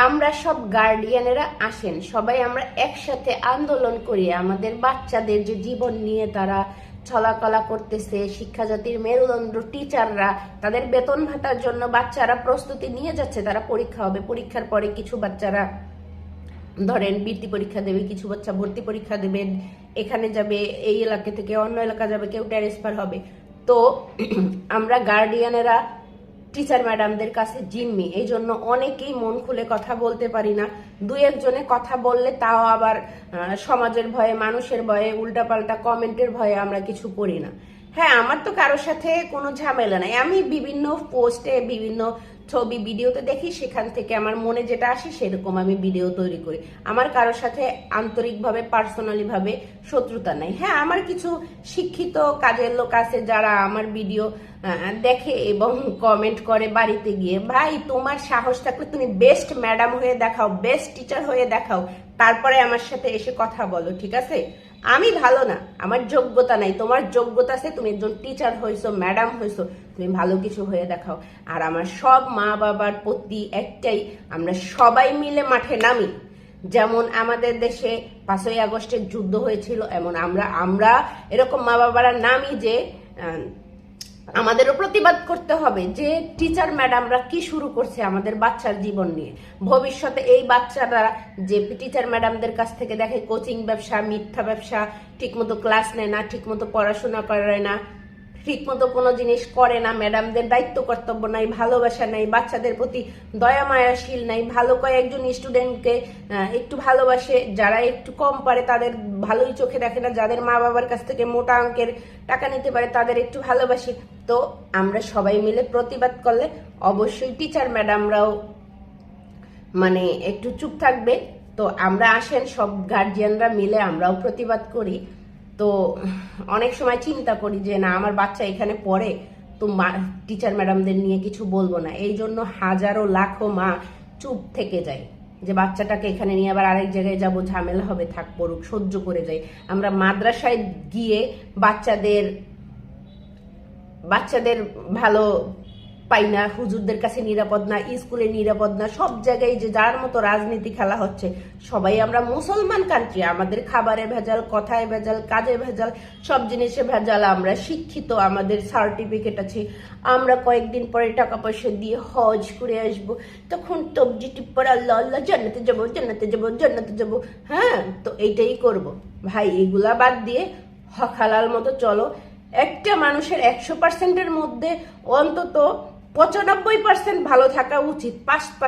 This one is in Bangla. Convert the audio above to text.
আমরা সব গার্ডিয়ানেরা আসেন, সবাই আমরা একসাথে আন্দোলন করি আমাদের বাচ্চাদের যে জীবন নিয়ে তারা চলাকলা করতেছে। শিক্ষা জাতির মেরুদণ্ড টিচাররা তাদের বেতন ভাতার জন্য বাচ্চারা প্রস্তুতি নিয়ে যাচ্ছে, তারা পরীক্ষা হবে, পরীক্ষার পরে কিছু বাচ্চারা ধরেন বৃত্তি পরীক্ষা দেবে, কিছু বাচ্চা ভর্তি পরীক্ষা দেবে, এখানে যাবে, এই এলাকা থেকে অন্য এলাকা যাবে, কেউ ট্রান্সফার হবে। তো আমরা গার্ডিয়ানেরা টিচার ম্যাডামদের কাছে জিম্মি, এই জন্য অনেকেই মন খুলে কথা বলতে পারি না। দুই একজনে কথা বললে তাও আবার সমাজের ভয়ে, মানুষের ভয়ে, উল্টাপাল্টা কমেন্টের ভয়ে আমরা কিছু করি না। হ্যাঁ, আমার তো কারোর সাথে কোনো ঝামেলা নাই। আমি বিভিন্ন পোস্টে, বিভিন্ন ছবি ভিডিওতে দেখি, সেখান থেকে আমার মনে যেটা আসে সেরকম আমি ভিডিও তৈরি করি। আমার কারোর সাথে আন্তরিকভাবে, পার্সোনালি ভাবে শত্রুতা নাই। হ্যাঁ, আমার কিছু শিক্ষিত কাজের লোক আছে যারা আমার ভিডিও দেখে এবং কমেন্ট করে বাড়িতে গিয়ে, ভাই তোমার সাহস থাকলে তুমি বেস্ট ম্যাডাম হয়ে দেখাও, বেস্ট টিচার হয়ে দেখাও, তারপরে আমার সাথে এসে কথা বলো, ঠিক আছে? আমি ভালো না, আমার যোগ্যতা নাই, তোমার যোগ্যতা আছে, তুমি একজন টিচার হয়েছো, ম্যাডাম হয়েছো, তুমি ভালো কিছু হয়ে দেখাও। আর আমার সব মা বাবার প্রতি একটাই, আমরা সবাই মিলে মাঠে নামি। যেমন আমাদের দেশে 5ই আগস্টের যুদ্ধ হয়েছিল, এমন আমরা এরকম মা বাবারা নামি যে আমাদেরও প্রতিবাদ করতে হবে যে টিচার ম্যাডামরা কি শুরু করছে আমাদের বাচ্চার জীবন নিয়ে। ভবিষ্যতে এই বাচ্চারা যে টিচার ম্যাডামদের কাছ থেকে দেখে কোচিং ব্যবসা, মিথ্যা ব্যবসা, ঠিকমতো ক্লাস নেয় না, ঠিকমতো পড়াশোনা করে না, ঠিকমতো কোনো জিনিস করে না, ম্যাডামদের দায়িত্ব কর্তব্য নাই, ভালোবাসা নাই, বাচ্চাদের প্রতি দয়া মায়াশীল নাই, ভালো কয়েকজন স্টুডেন্টকে একটু ভালোবাসে, যারা একটু কম পারে তাদের ভালোই চোখে দেখে না, যাদের মা বাবার কাছ থেকে মোটা অঙ্কের টাকা নিতে পারে তাদের একটু ভালোবাসে। তো আমরা সবাই মিলে প্রতিবাদ করলে অবশ্যই টিচার ম্যাডামরাও মানে একটু চুপ থাকবে। তো আমরা আসেন সব গার্জিয়ানরা মিলে আমরাও প্রতিবাদ করি। তো অনেক সময় চিন্তা করি যে না, আমার বাচ্চা এখানে পড়ে, তো টিচার ম্যাডামদের নিয়ে কিছু বলবো না, এই জন্য হাজারো লাখো মা চুপ থেকে যায় যে বাচ্চাটাকে এখানে নিয়ে আবার আরেক জায়গায় যাব, ঝামেলা হবে, থাক পড়ুক, সহ্য করে যাই। আমরা মাদ্রাসায় গিয়ে বাচ্চাদের ভালো পাই না, হুজুরদের কাছে নিরাপদ না, স্কুলে নিরাপদ না, সব জায়গায় যে যার মতো রাজনীতি খেলা হচ্ছে। সবাই আমরা মুসলমান কান্ট্রি, আমাদের খাবারে ভেজাল, কথায় ভেজাল, কাজে ভেজাল, সব জিনিসে ভেজাল। আমরা শিক্ষিত, আমাদের সার্টিফিকেট আছে, আমরা কয়েকদিন পরে টাকা পয়সা দিয়ে হজ করে আসবো, তখন তবজি টিপ্পর আল্লাহ আল্লাহ, জান্নাতে যাবো, জান্নাতে যাবো, জান্নাতে যাবো। হ্যাঁ, তো এইটাই করব ভাই। এগুলা বাদ দিয়ে হক হালাল মতো চলো। একটা মানুষের 100%-এর মধ্যে অন্তত 95% ভালো থাকা উচিত, 5